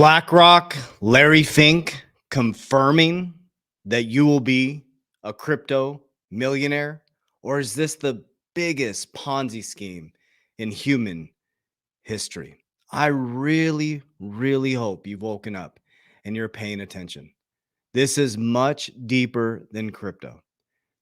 BlackRock, Larry Fink confirming that you will be a crypto millionaire? Or is this the biggest Ponzi scheme in human history? I really, really hope you've woken up and you're paying attention. This is much deeper than crypto.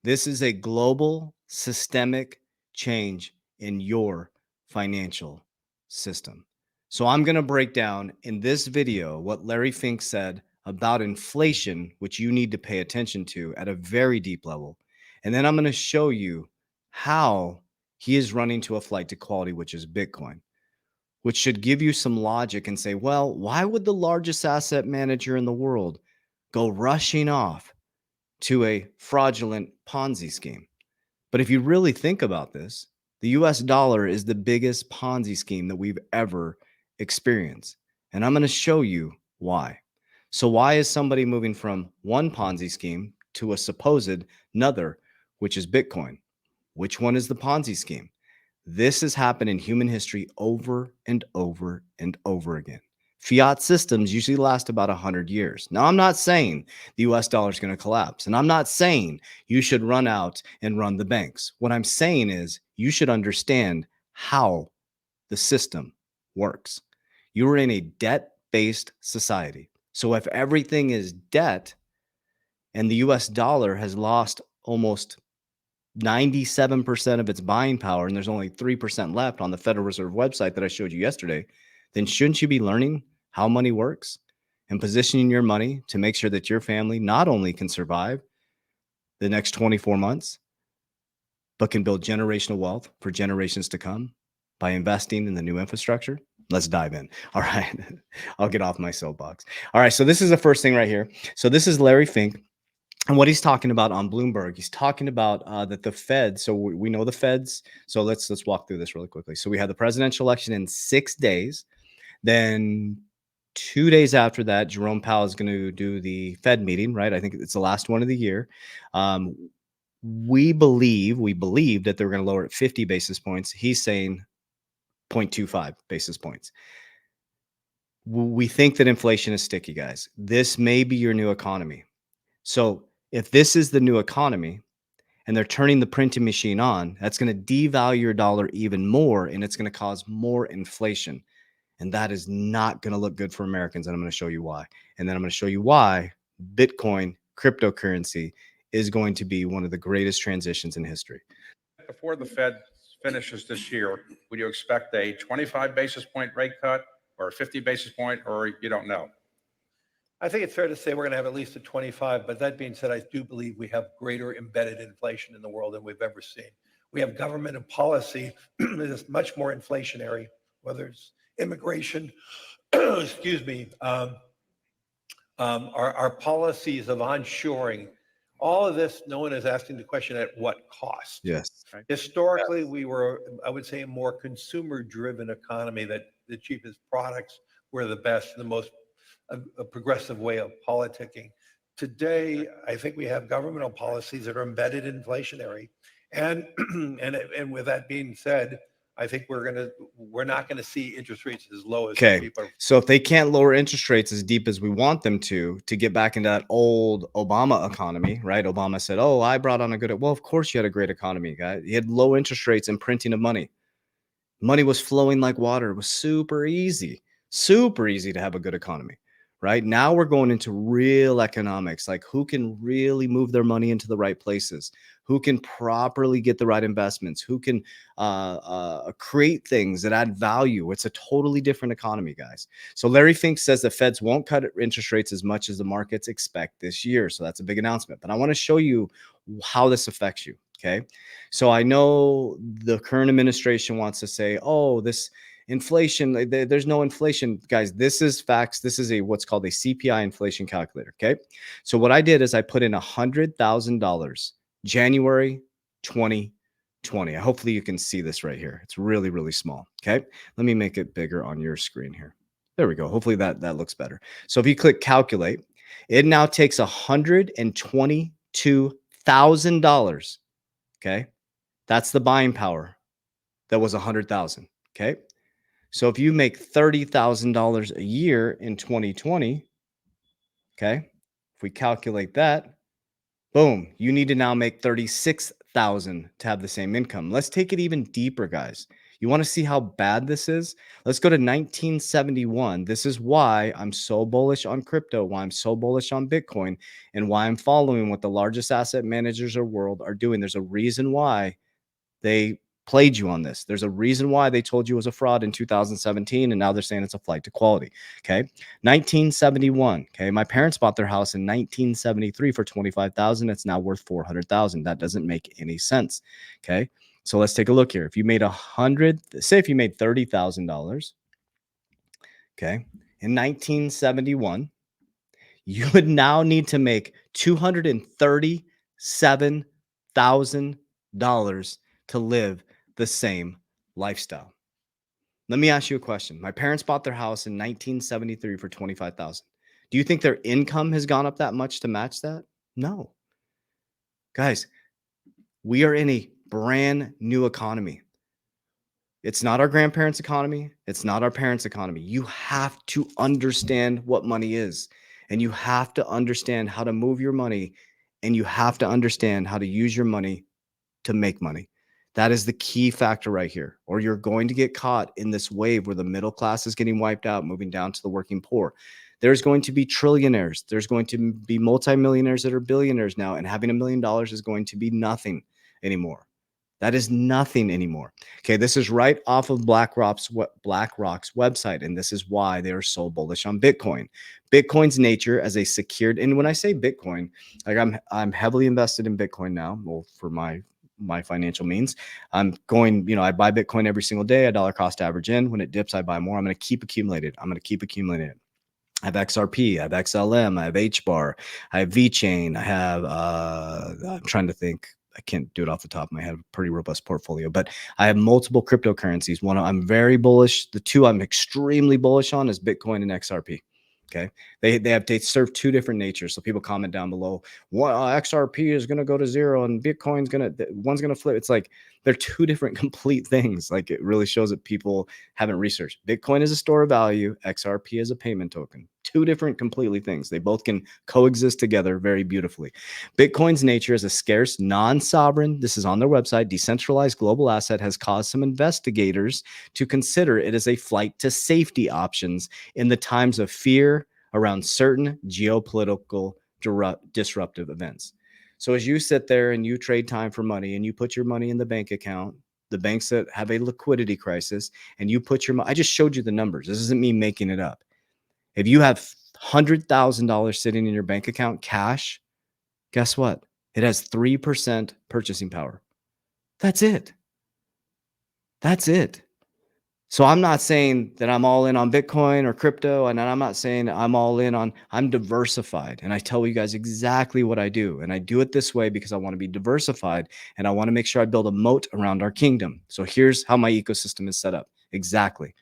This is a global systemic change in your financial system. So I'm going to break down in this video what Larry Fink said about inflation, which you need to pay attention to at a very deep level. And then I'm going to show you how he is running to a flight to quality, which is Bitcoin, which should give you some logic and say, well, why would the largest asset manager in the world go rushing off to a fraudulent Ponzi scheme? But if you really think about this, the US dollar is the biggest Ponzi scheme that we've ever experienced. And I'm going to show you why. So, why is somebody moving from one Ponzi scheme to a supposed another, which is Bitcoin? Which one is the Ponzi scheme? This has happened in human history over and over and over again. Fiat systems usually last about 100 years. Now, I'm not saying the US dollar is going to collapse, and I'm not saying you should run out and run the banks. What I'm saying is you should understand how the system works. You are in a debt based society. So, if everything is debt and the US dollar has lost almost 97% of its buying power, and there's only 3% left on the Federal Reserve website that I showed you yesterday, then shouldn't you be learning how money works and positioning your money to make sure that your family not only can survive the next 24 months, but can build generational wealth for generations to come by investing in the new infrastructure? Let's dive in. All right. I'll get off my soapbox. All right. So this is the first thing right here. So this is Larry Fink. And what he's talking about on Bloomberg, he's talking about that the Fed. So we know the Feds. So let's walk through this really quickly. So we had the presidential election in 6 days. Then 2 days after that, Jerome Powell is going to do the Fed meeting, right? I think it's the last one of the year. Um, we believe that they're going to lower it 50 basis points. He's saying 0.25 basis points. We think that inflation is sticky, guys. This may be your new economy. So if this is the new economy and they're turning the printing machine on, that's going to devalue your dollar even more, and it's going to cause more inflation. And that is not going to look good for Americans. And I'm going to show you why. And then I'm going to show you why Bitcoin, cryptocurrency, is going to be one of the greatest transitions in history. Before the Fed finishes this year, would you expect a 25 basis point rate cut or a 50 basis point, or you don't know? I think it's fair to say we're going to have at least a 25, but that being said, I do believe we have greater embedded inflation in the world than we've ever seen. We have government and policy that is much more inflationary, whether it's immigration, excuse me, our policies of onshoring, all of this, no one is asking the question at what cost. Yes. Right? Historically, we were, I would say, a more consumer-driven economy that the cheapest products were the best, the most a progressive way of politicking. Today, I think we have governmental policies that are embedded inflationary, and and with that being said, I think we're not gonna see interest rates as low as people are. So if they can't lower interest rates as deep as we want them to get back into that old Obama economy, right? Obama said, "Oh, I brought on a good." Well, of course you had a great economy, guy. You had low interest rates and printing of money. Money was flowing like water. It was super easy to have a good economy. Right now, we're going into real economics, like who can really move their money into the right places, who can properly get the right investments, who can create things that add value. It's a totally different economy, guys. So Larry Fink says the Feds won't cut interest rates as much as the markets expect this year. So that's a big announcement. But I want to show you how this affects you. Okay. So I know the current administration wants to say, oh, this inflation, there's no inflation. Guys, this is facts. This is what's called a CPI inflation calculator. Okay. So what I did is I put in $100,000 January 2020. Hopefully you can see this right here. It's really, really small. Okay. Let me make it bigger on your screen here. There we go. Hopefully that looks better. So if you click calculate, it now takes $122,000. Okay. That's the buying power that was 100,000. Okay. So if you make $30,000 a year in 2020, okay, if we calculate that, boom, you need to now make 36,000 to have the same income. Let's take it even deeper, guys. You want to see how bad this is? Let's go to 1971. This is why I'm so bullish on crypto, why I'm so bullish on Bitcoin, and why I'm following what the largest asset managers in the world are doing. There's a reason why they played you on this. There's a reason why they told you it was a fraud in 2017, and now they're saying it's a flight to quality. Okay. 1971. Okay. My parents bought their house in 1973 for 25,000. It's now worth 400,000. That doesn't make any sense. Okay. So let's take a look here. If you made say if you made $30,000, okay, in 1971, you would now need to make $237,000 to live the same lifestyle. Let me ask you a question. My parents bought their house in 1973 for 25,000. Do you think their income has gone up that much to match that? No. Guys, we are in a brand new economy. It's not our grandparents' economy. It's not our parents' economy. You have to understand what money is, and you have to understand how to move your money, and you have to understand how to use your money to make money. That is the key factor right here, or you're going to get caught in this wave where the middle class is getting wiped out, moving down to the working poor. There's going to be trillionaires. There's going to be multimillionaires that are billionaires now, and having $1 million is going to be nothing anymore. That is nothing anymore. Okay, this is right off of BlackRock's website, and this is why they are so bullish on Bitcoin. Bitcoin's nature as a secured, and when I say Bitcoin, like I'm heavily invested in Bitcoin now. Well, for my financial means, I'm going. I buy Bitcoin every single day. A dollar cost average in. When it dips, I buy more. I'm going to keep accumulating. I'm going to keep accumulating it. I have XRP, I have XLM, I have HBAR, I have VeChain, I have I'm trying to think. I can't do it off the top of my head. A pretty robust portfolio, but I have multiple cryptocurrencies. One I'm very bullish. The two I'm extremely bullish on is Bitcoin and XRP. Okay, they serve two different natures. So people comment down below, XRP is going to go to zero and Bitcoin's one's going to flip. It's like they're two different complete things. Like it really shows that people haven't researched. Bitcoin is a store of value. XRP is a payment token. Two different completely things. They both can coexist together very beautifully. Bitcoin's nature as a scarce, non-sovereign, this is on their website, decentralized global asset has caused some investigators to consider it as a flight to safety options in the times of fear around certain geopolitical disruptive events. So as you sit there and you trade time for money and you put your money in the bank account, the banks that have a liquidity crisis, and you put your money, I just showed you the numbers. This isn't me making it up. If you have $100,000 sitting in your bank account cash, guess what? It has 3% purchasing power. That's it. That's it. So I'm not saying that I'm all in on Bitcoin or crypto, and I'm not saying I'm all in on, I'm diversified. And I tell you guys exactly what I do. And I do it this way because I want to be diversified and I want to make sure I build a moat around our kingdom. So here's how my ecosystem is set up. Exactly.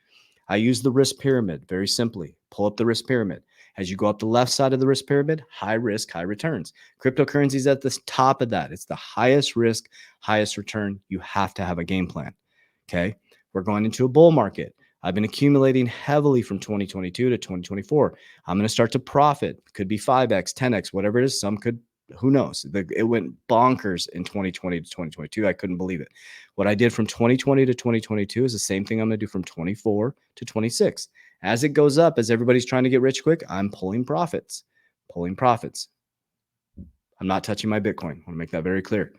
I use the risk pyramid very simply. Pull up the risk pyramid. As you go up the left side of the risk pyramid, high risk, high returns. Cryptocurrency is at the top of that. It's the highest risk, highest return. You have to have a game plan. Okay. We're going into a bull market. I've been accumulating heavily from 2022 to 2024. I'm going to start to profit. Could be 5x, 10x, whatever it is. Some could, who knows? It went bonkers in 2020 to 2022. I couldn't believe it. What I did from 2020 to 2022 is the same thing I'm going to do from 24 to 26. As it goes up, as everybody's trying to get rich quick, I'm pulling profits. I'm not touching my Bitcoin. I want to make that very clear.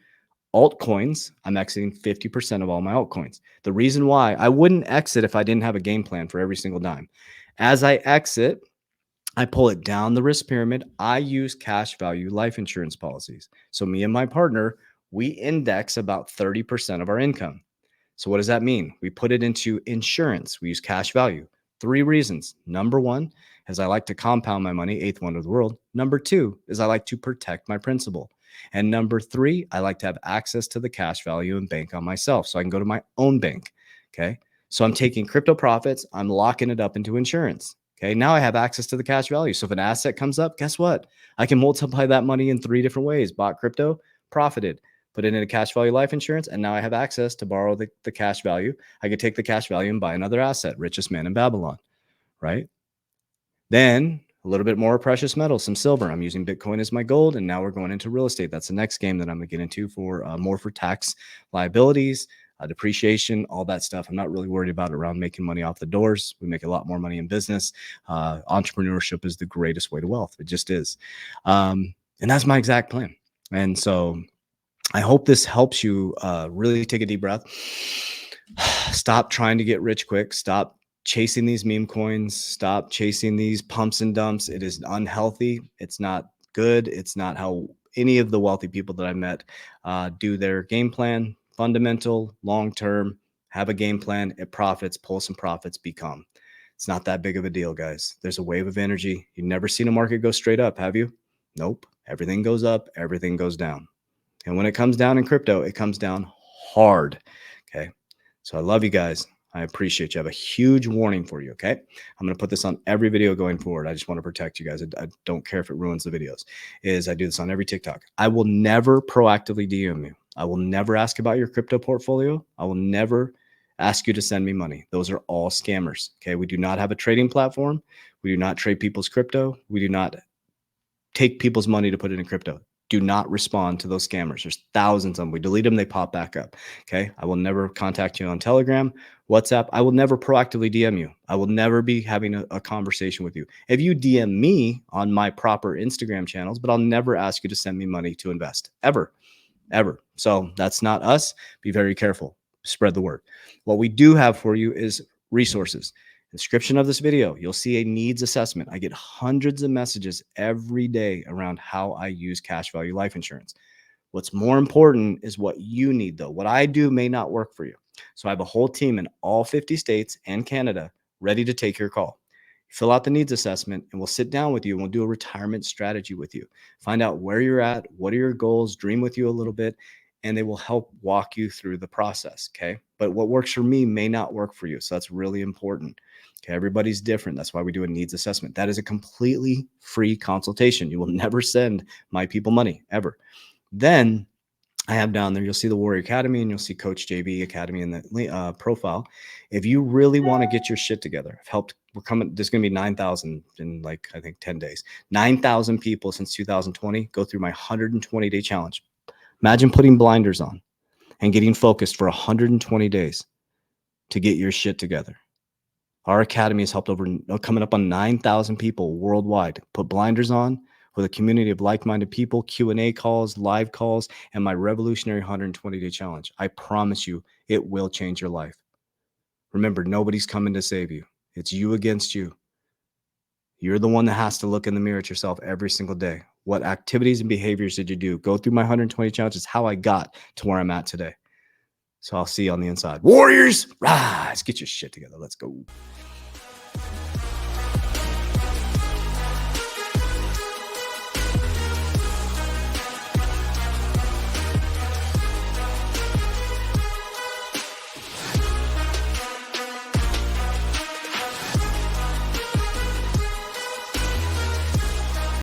Altcoins, I'm exiting 50% of all my altcoins. The reason why I wouldn't exit if I didn't have a game plan for every single dime. As I exit, I pull it down the risk pyramid. I use cash value life insurance policies. So me and my partner, we index about 30% of our income. So what does that mean? We put it into insurance. We use cash value. 3 reasons. Number 1 is I like to compound my money, 8th wonder of the world. Number 2 is I like to protect my principal. And number 3, I like to have access to the cash value and bank on myself so I can go to my own bank. Okay. So I'm taking crypto profits, I'm locking it up into insurance. Okay. Now I have access to the cash value. So if an asset comes up, guess what? I can multiply that money in 3 different ways. Bought crypto, profited. put it in a cash value life insurance, and now I have access to borrow the cash value. I could take the cash value and buy another asset, richest man in Babylon, right? Then a little bit more precious metals, some silver. I'm using Bitcoin as my gold, and now we're going into real estate. That's the next game that I'm going to get into for more for tax liabilities, depreciation, all that stuff. I'm not really worried about it around making money off the doors. We make a lot more money in business. Entrepreneurship is the greatest way to wealth. It just is. And that's my exact plan. And so I hope this helps you really take a deep breath. Stop trying to get rich quick. Stop chasing these meme coins. Stop chasing these pumps and dumps. It is unhealthy. It's not good. It's not how any of the wealthy people that I met do their game plan. Fundamental, long-term, have a game plan. It profits, pull some profits, become. It's not that big of a deal, guys. There's a wave of energy. You've never seen a market go straight up, have you? Nope. Everything goes up. Everything goes down. And when it comes down in crypto, it comes down hard. Okay. So I love you guys. I appreciate you. I have a huge warning for you. Okay. I'm going to put this on every video going forward. I just want to protect you guys. I don't care if it ruins the videos. I do this on every TikTok. I will never proactively DM you. I will never ask about your crypto portfolio. I will never ask you to send me money. Those are all scammers. Okay. We do not have a trading platform. We do not trade people's crypto. We do not take people's money to put it in crypto. Do not respond to those scammers. There's thousands of them. We delete them, they pop back up. Okay. I will never contact you on Telegram, WhatsApp. I will never proactively DM you. I will never be having a conversation with you. If you DM me on my proper Instagram channels, but I'll never ask you to send me money to invest ever. So that's not us. Be very careful. Spread the word. What we do have for you is resources. Description of this video, you'll see a needs assessment. I get hundreds of messages every day around how I use cash value life insurance. What's more important is what you need, though. What I do may not work for you. So I have a whole team in all 50 states and Canada ready to take your call. Fill out the needs assessment and we'll sit down with you and we'll do a retirement strategy with you. Find out where you're at, what are your goals, dream with you a little bit, and they will help walk you through the process. Okay. But what works for me may not work for you. So that's really important. Okay. Everybody's different. That's why we do a needs assessment. That is a completely free consultation. You will never send my people money ever. Then I have down there, you'll see the Warrior Academy and you'll see Coach JB Academy in the profile. If you really want to get your shit together, I've helped, there's going to be 9,000 in I think 10 days, 9,000 people since 2020 go through my 120-day challenge. Imagine putting blinders on and getting focused for 120 days to get your shit together. Our academy has helped coming up on 9,000 people worldwide. Put blinders on with a community of like-minded people, Q&A calls, live calls, and my revolutionary 120-day challenge. I promise you, it will change your life. Remember, nobody's coming to save you. It's you against you. You're the one that has to look in the mirror at yourself every single day. What activities and behaviors did you do? Go through my 120 challenges, how I got to where I'm at today. So I'll see you on the inside. Warriors, rise, get your shit together. Let's go.